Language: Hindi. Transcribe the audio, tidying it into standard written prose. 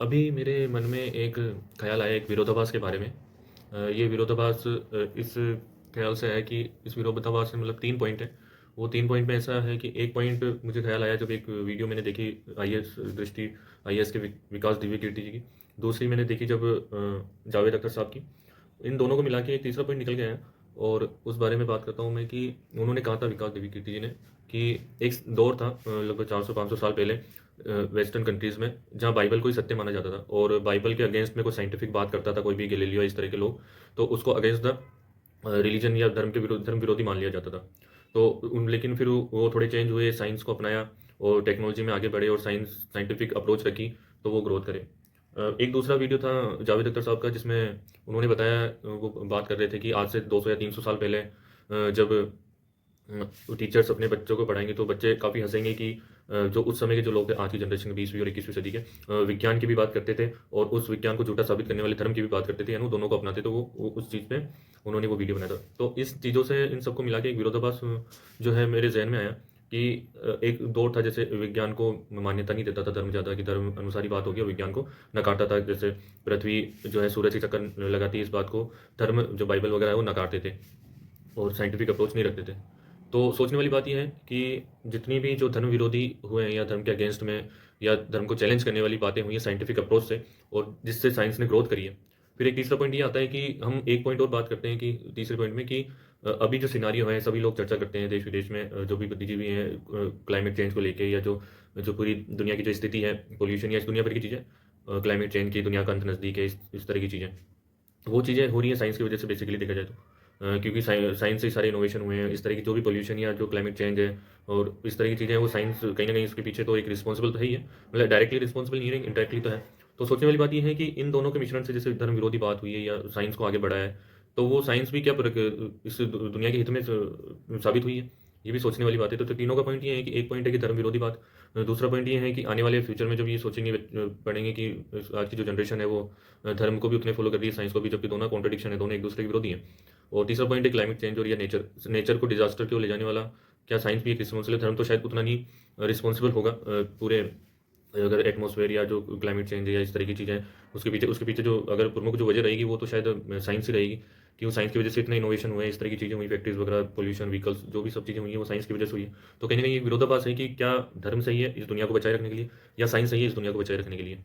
अभी मेरे मन में एक ख़्याल आया एक विरोधाभास के बारे में। ये विरोधाभास इस ख़्याल से है कि इस विरोधाभास में मतलब 3 पॉइंट हैं। वो 3 पॉइंट में ऐसा है कि एक पॉइंट मुझे ख़्याल आया जब एक वीडियो मैंने देखी आईएएस के विकास दिव्य कीर्ति जी की। दूसरी मैंने देखी जब जावेद अख्तर साहब की। इन दोनों को मिला के एक तीसरा पॉइंट निकल गया है और उस बारे में बात करता हूँ मैं कि उन्होंने कहा था विकास दिव्य कीर्ति जी ने कि एक दौर था लगभग 400-500 साल पहले वेस्टर्न कंट्रीज़ में जहाँ बाइबल को ही सत्य माना जाता था और बाइबल के अगेंस्ट में कोई साइंटिफिक बात करता था कोई भी गैलीलियो इस तरह के लोग तो उसको अगेंस्ट द रिलीजन या धर्म विरोधी मान लिया जाता था। तो उन लेकिन फिर वो थोड़े चेंज हुए, साइंस को अपनाया और टेक्नोलॉजी में आगे बढ़े और साइंटिफिक अप्रोच रखी तो वो ग्रोथ करे। एक दूसरा वीडियो था जावेद अख्तर साहब का जिसमें उन्होंने बताया वो बात कर रहे थे कि आज से 200 या 300 साल पहले जब टीचर्स अपने बच्चों को पढ़ाएंगे तो बच्चे काफ़ी हंसेंगे कि जो उस समय के जो लोग थे आज की जनरेशन के 20वीं और 21वीं सदी के विज्ञान की भी बात करते थे और उस विज्ञान को झूठा साबित करने वाले धर्म की भी बात करते थे यानी दोनों को अपनाते तो वो उस चीज़ पे उन्होंने वो वीडियो बनाया था। तो इस चीज़ों से इन सबको मिला के एक विरोधाभास जो है मेरे जहन में आया कि एक दौर था जैसे विज्ञान को मान्यता नहीं देता था धर्म ज़्यादा कि धर्म अनुसार ही बात होगी और विज्ञान को नकारता था। जैसे पृथ्वी जो है सूरज के चक्कर लगाती है इस बात को धर्म जो बाइबल वगैरह है वो नकारते थे और साइंटिफिक अप्रोच नहीं रखते थे। तो सोचने वाली बात ये है कि जितनी भी जो धर्म विरोधी हुए हैं या धर्म के अगेंस्ट में या धर्म को चैलेंज करने वाली बातें हुई हैं साइंटिफिक अप्रोच से और जिससे साइंस ने ग्रोथ करी है। फिर एक तीसरा पॉइंट ये आता है कि हम एक पॉइंट और बात करते हैं कि तीसरे पॉइंट में कि अभी जो सिनारियो है सभी लोग चर्चा करते हैं देश विदेश में जो भी बुद्धिजीवी हैं क्लाइमेट चेंज को लेके या जो जो पूरी दुनिया की जो स्थिति है पोल्यूशन या इस दुनिया भर की चीज़ें क्लाइमेट चेंज की दुनिया का अंत नज़दीक है इस तरह की चीज़ें वो चीज़ें हो रही हैं साइंस की वजह से बेसिकली देखा जाए तो। क्योंकि साइंस से ही सारे इनोवेशन हुए हैं इस तरह की जो भी पोल्यूशन या जो क्लाइमेट चेंज है और इस तरह की चीज़ें हैं वो साइंस कहीं ना कहीं इसके पीछे तो एक रिस्पॉन्सिबल तो है ही है। मतलब डायरेक्टली रिस्पॉन्सिबल नहीं है इनडायरेक्टली तो है। तो सोचने वाली बात ये है कि इन दोनों के मिश्रण से जैसे धर्म विरोधी बात हुई है या साइंस को आगे बढ़ाया है तो वो साइंस भी क्या इस दुनिया के हित में साबित हुई है। ये भी सोचने वाली बात है। तो तीनों का पॉइंट ये है कि एक पॉइंट है कि धर्म विरोधी बात। दूसरा पॉइंट ये है कि आने वाले फ्यूचर में जब ये सोचेंगे पढ़ेंगे कि आज की जो जनरेशन है वो धर्म को भी उतने फॉलो कर रही है साइंस को भी जबकि दोनों कॉन्ट्रडिक्शन है दोनों एक दूसरे के विरोधी हैं। और तीसरा पॉइंट है क्लाइमेट चेंज और या नेचर को डिजास्टर की ओर ले जाने वाला क्या साइंस भी एक रिस्पॉन्सिबल है। धर्म तो शायद उतना नहीं रिस्पॉन्सिबल होगा पूरे अगर एटमॉस्फेयर या जो क्लाइमेट चेंज है या इस तरह की चीज़ें उसके पीछे जो अगर प्रमुख जो वजह रहेगी वो तो शायद साइंस ही रहेगी कि वो साइंस की वजह से इतना इनोवेशन हुआ है इस तरह की चीज़ें हुई फैक्ट्रीज वगैरह पोल्यूशन व्हीकल्स जो भी सब चीज़ें हुई हैं वो साइंस की वजह से हुई है। तो कहीं ना कहीं एक विरोधाभास है कि क्या धर्म सही है इस दुनिया को बचाए रखने के लिए या साइंस सही है इस दुनिया को बचाए रखने के लिए।